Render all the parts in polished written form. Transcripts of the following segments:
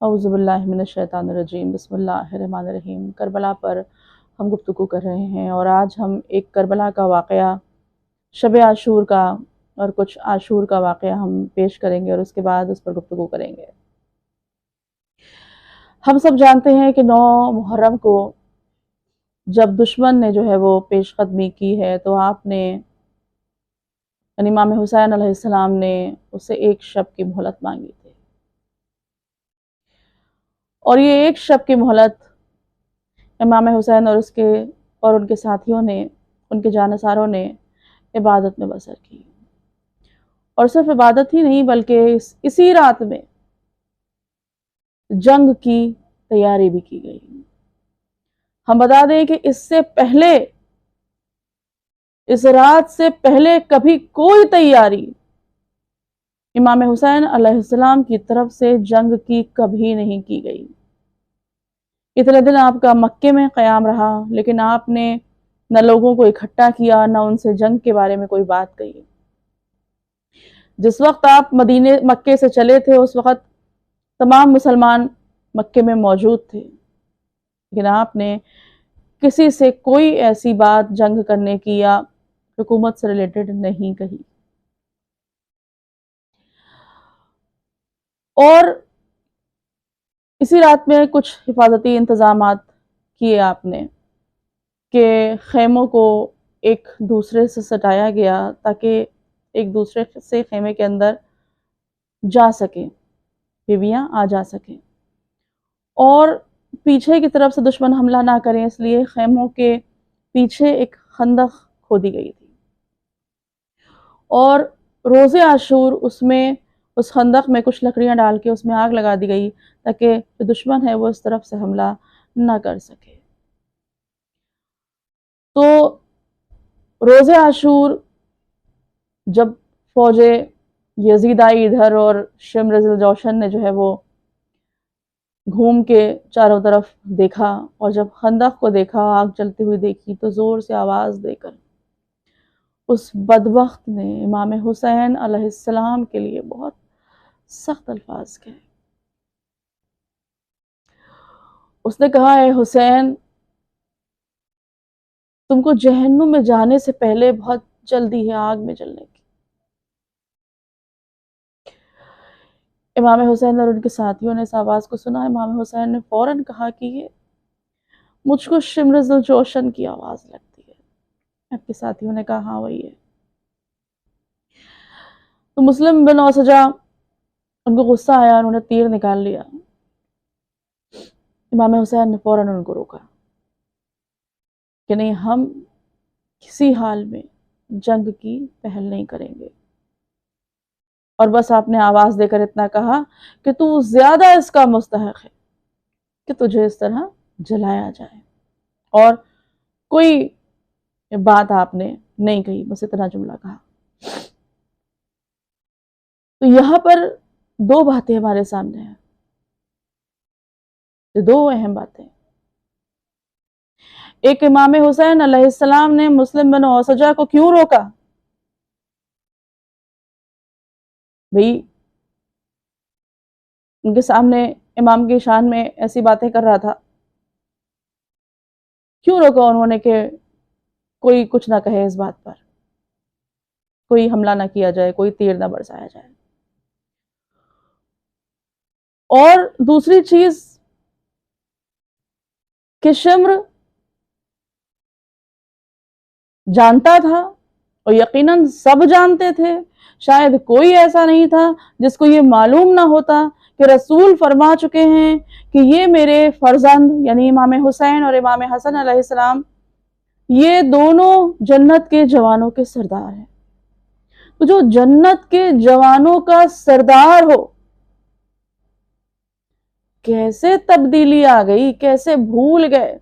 اعوذ باللہ من الشیطان الرجیم، بسم اللہ الرحمن الرحیم۔ کربلا پر ہم گفتگو کر رہے ہیں اور آج ہم ایک کربلا کا واقعہ، شب عاشور کا اور کچھ عاشور کا واقعہ ہم پیش کریں گے اور اس کے بعد اس پر گفتگو کریں گے۔ ہم سب جانتے ہیں کہ 9 محرم کو جب دشمن نے جو ہے وہ پیش قدمی کی ہے تو آپ نے یعنی امام حسین علیہ السلام نے اس سے ایک شب کی مہلت مانگی تھی، اور یہ ایک شب کی مہلت امام حسین اور ان کے ساتھیوں نے، ان کے جانثاروں نے عبادت میں بسر کی، اور صرف عبادت ہی نہیں بلکہ اسی رات میں جنگ کی تیاری بھی کی گئی۔ ہم بتا دیں کہ اس رات سے پہلے کبھی کوئی تیاری امام حسین علیہ السلام کی طرف سے جنگ کی کبھی نہیں کی گئی۔ اتنے دن آپ کا مکے میں قیام رہا، لیکن آپ نے نہ لوگوں کو اکٹھا کیا، نہ ان سے جنگ کے بارے میں کوئی بات کہی۔ جس وقت آپ مکے سے چلے تھے اس وقت تمام مسلمان مکے میں موجود تھے، لیکن آپ نے کسی سے کوئی ایسی بات جنگ کرنے کی یا حکومت سے ریلیٹڈ نہیں کہی۔ اور اسی رات میں کچھ حفاظتی انتظامات کیے آپ نے کہ خیموں کو ایک دوسرے سے سٹایا گیا تاکہ ایک دوسرے سے خیمے کے اندر جا سکیں، بیویاں آ جا سکیں، اور پیچھے کی طرف سے دشمن حملہ نہ کریں، اس لیے خیموں کے پیچھے ایک خندق کھودی گئی تھی، اور روز عاشور اس خندق میں کچھ لکڑیاں ڈال کے اس میں آگ لگا دی گئی تاکہ جو دشمن ہے وہ اس طرف سے حملہ نہ کر سکے۔ تو روز عاشور جب فوج یزید آئی ادھر اور شمر ذی الجوشن نے جو ہے وہ گھوم کے چاروں طرف دیکھا، اور جب خندق کو دیکھا، آگ جلتی ہوئی دیکھی، تو زور سے آواز دے کر اس بدبخت نے امام حسین علیہ السلام کے لیے بہت سخت الفاظ کہے۔ اس نے کہا، اے حسین، تم کو جہنم میں جانے سے پہلے بہت جلدی ہے آگ میں جلنے کی۔ امام حسین اور ان کے ساتھیوں نے اس آواز کو سنا۔ امام حسین نے فوراً کہا کہ یہ مجھ کو شمر ذی الجوشن کی آواز لگتی ہے۔ آپ کے ساتھیوں نے کہا ہاں وہی ہے۔ تو مسلم بن اوسجا، ان کو غصہ آیا، انہوں نے تیر نکال لیا۔ امام حسین نے فوراً ان کو روکا کہ نہیں، ہم کسی حال میں جنگ کی پہل نہیں کریں گے، اور بس آپ نے آواز دے کر اتنا کہا کہ تو زیادہ اس کا مستحق ہے کہ تجھے اس طرح جلایا جائے، اور کوئی بات آپ نے نہیں کہی، بس اتنا جملہ کہا۔ تو یہاں پر 2 باتیں ہمارے سامنے ہیں، 2 اہم باتیں۔ ایک، امام حسین علیہ السلام نے مسلم بن اوسجا کو کیوں روکا؟ بھئی ان کے سامنے امام کی شان میں ایسی باتیں کر رہا تھا، کیوں روکا انہوں نے کہ کوئی کچھ نہ کہے، اس بات پر کوئی حملہ نہ کیا جائے، کوئی تیر نہ برسایا جائے؟ اور دوسری چیز کہ شمر جانتا تھا، اور یقیناً سب جانتے تھے، شاید کوئی ایسا نہیں تھا جس کو یہ معلوم نہ ہوتا کہ رسول فرما چکے ہیں کہ یہ میرے فرزند یعنی امام حسین اور امام حسن علیہ السلام، یہ دونوں جنت کے جوانوں کے سردار ہیں۔ تو جو جنت کے جوانوں کا سردار ہو، کیسے تبدیلی آ گئی، کیسے بھول گئے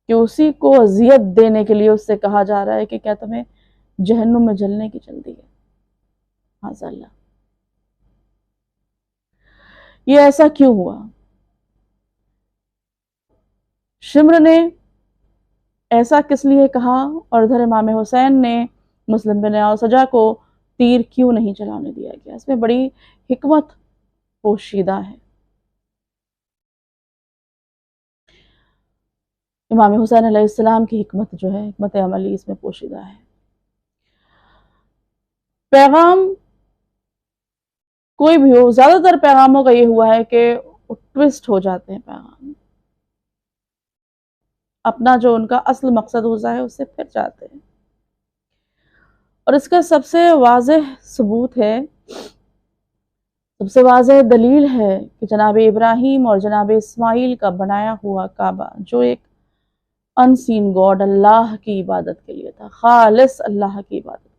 کہ اسی کو اذیت دینے کے لیے اس سے کہا جا رہا ہے کہ کیا تمہیں جہنم میں جلنے کی جلدی ہے؟ معاذ اللہ، یہ ایسا کیوں ہوا؟ شمر نے ایسا کس لیے کہا، اور ادھر امام حسین نے مسلم بن اوسجا کو تیر کیوں نہیں چلانے دیا گیا؟ اس میں بڑی حکمت پوشیدہ ہے۔ امام حسین علیہ السلام کی حکمت جو ہے، حکمت عملی اس میں پوشیدہ ہے۔ پیغام کوئی بھی ہو، زیادہ تر پیغاموں کا یہ ہوا ہے کہ وہ ٹوسٹ ہو جاتے ہیں پیغام، اپنا جو ان کا اصل مقصد ہوتا ہے اس سے پھر جاتے ہیں۔ اور اس کا سب سے واضح ثبوت ہے، سب سے واضح دلیل ہے کہ جناب ابراہیم اور جناب اسماعیل کا بنایا ہوا کعبہ، جو ایک ان سین گاڈ، اللہ کی عبادت کے لیے تھا، خالص اللہ کی عبادت کے لیے،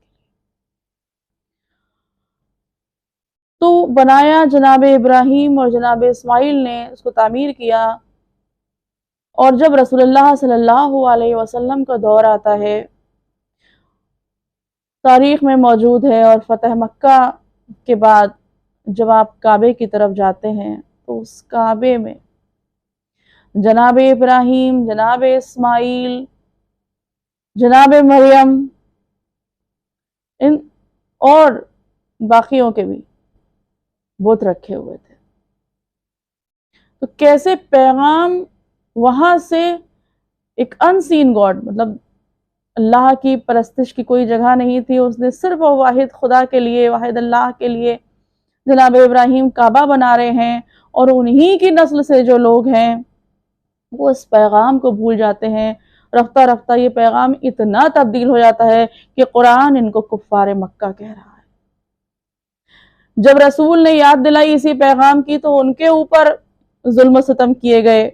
تو بنایا جناب ابراہیم اور جناب اسماعیل نے، اس کو تعمیر کیا۔ اور جب رسول اللہ صلی اللہ علیہ وسلم کا دور آتا ہے، تاریخ میں موجود ہے، اور فتح مکہ کے بعد جب آپ کعبے کی طرف جاتے ہیں تو اس کعبے میں جناب ابراہیم، جناب اسماعیل، جناب مریم، ان اور باقیوں کے بھی بت رکھے ہوئے تھے۔ تو کیسے پیغام وہاں سے ایک ان سین گاڈ، مطلب اللہ کی پرستش کی کوئی جگہ نہیں تھی، اس نے صرف اور واحد خدا کے لیے، واحد اللہ کے لیے جناب ابراہیم کعبہ بنا رہے ہیں، اور انہی کی نسل سے جو لوگ ہیں وہ اس پیغام کو بھول جاتے ہیں۔ رفتہ رفتہ یہ پیغام اتنا تبدیل ہو جاتا ہے کہ قرآن ان کو کفار مکہ کہہ رہا ہے۔ جب رسول نے یاد دلائی اسی پیغام کی تو ان کے اوپر ظلم و ستم کیے گئے،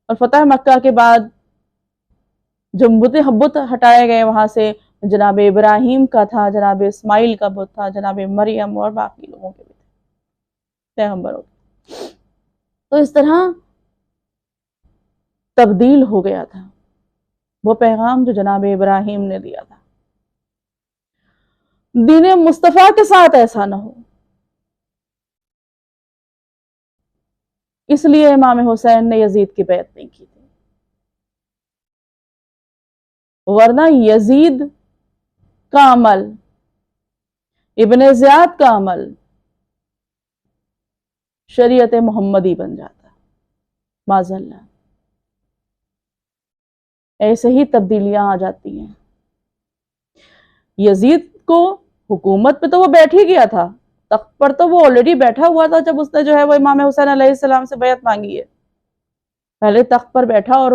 اور فتح مکہ کے بعد جو بت ہٹائے گئے وہاں سے، جناب ابراہیم کا تھا، جناب اسماعیل کا بت تھا، جناب مریم اور باقی لوگوں کے بھی تھے، پیغمبروں کے۔ تو اس طرح تبدیل ہو گیا تھا وہ پیغام جو جناب ابراہیم نے دیا تھا۔ دین مصطفیٰ کے ساتھ ایسا نہ ہو، اس لیے امام حسین نے یزید کی بیعت نہیں کی تھی، ورنہ یزید کا عمل، ابن زیاد کا عمل شریعت محمدی بن جاتا، معاذ اللہ۔ ایسے ہی تبدیلیاں آ جاتی ہیں۔ یزید کو حکومت پہ تو وہ بیٹھ ہی گیا تھا، تخت پر تو وہ آلریڈی بیٹھا ہوا تھا جب اس نے جو ہے وہ امام حسین علیہ السلام سے بیعت مانگی ہے، پہلے تخت پر بیٹھا اور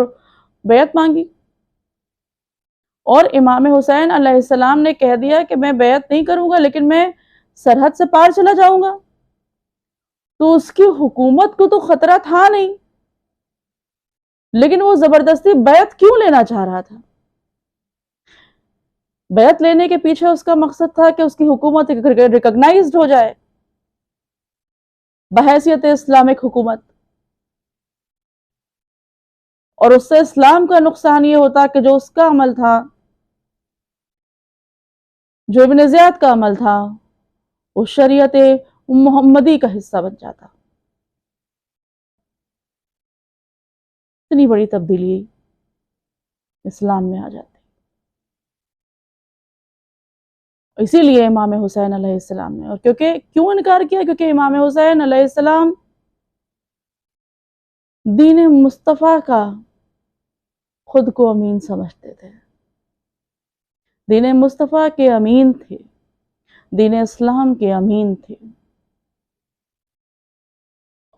بیعت مانگی، اور امام حسین علیہ السلام نے کہہ دیا کہ میں بیعت نہیں کروں گا لیکن میں سرحد سے پار چلا جاؤں گا، تو اس کی حکومت کو تو خطرہ تھا نہیں، لیکن وہ زبردستی بیعت کیوں لینا چاہ رہا تھا؟ بیعت لینے کے پیچھے اس کا مقصد تھا کہ اس کی حکومت ریکگنائزڈ ہو جائے بحیثیت اسلامک حکومت، اور اس سے اسلام کا نقصان یہ ہوتا کہ جو اس کا عمل تھا، جو ابن زیاد کا عمل تھا، وہ شریعت محمدی کا حصہ بن جاتا۔ اتنی بڑی تبدیلی اسلام میں آ جاتی۔ اسی لیے امام حسین علیہ السلام نے، اور کیوں انکار کیا؟ کیونکہ امام حسین علیہ السلام دین مصطفیٰ کا خود کو امین سمجھتے تھے، دین مصطفیٰ کے امین تھے، دین اسلام کے امین تھے،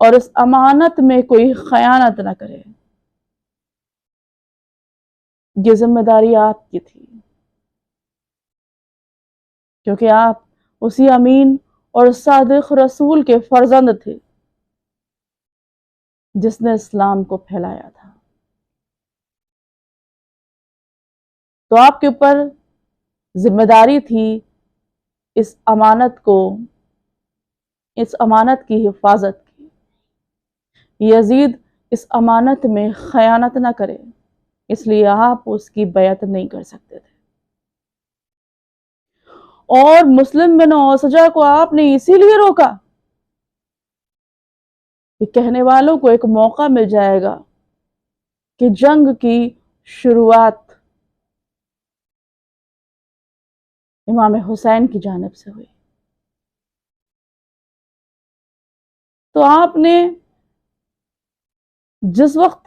اور اس امانت میں کوئی خیانت نہ کرے، یہ ذمہ داری آپ کی تھی، کیونکہ آپ اسی امین اور صادق رسول کے فرزند تھے جس نے اسلام کو پھیلایا تھا۔ تو آپ کے اوپر ذمہ داری تھی اس امانت کی حفاظت کی۔ یزید اس امانت میں خیانت نہ کرے، اس لیے آپ اس کی بیعت نہیں کر سکتے تھے، اور مسلم بن اوسجہ کو آپ نے اسی لیے روکا کہ کہنے والوں کو ایک موقع مل جائے گا کہ جنگ کی شروعات امام حسین کی جانب سے ہوئی۔ تو آپ نے جس وقت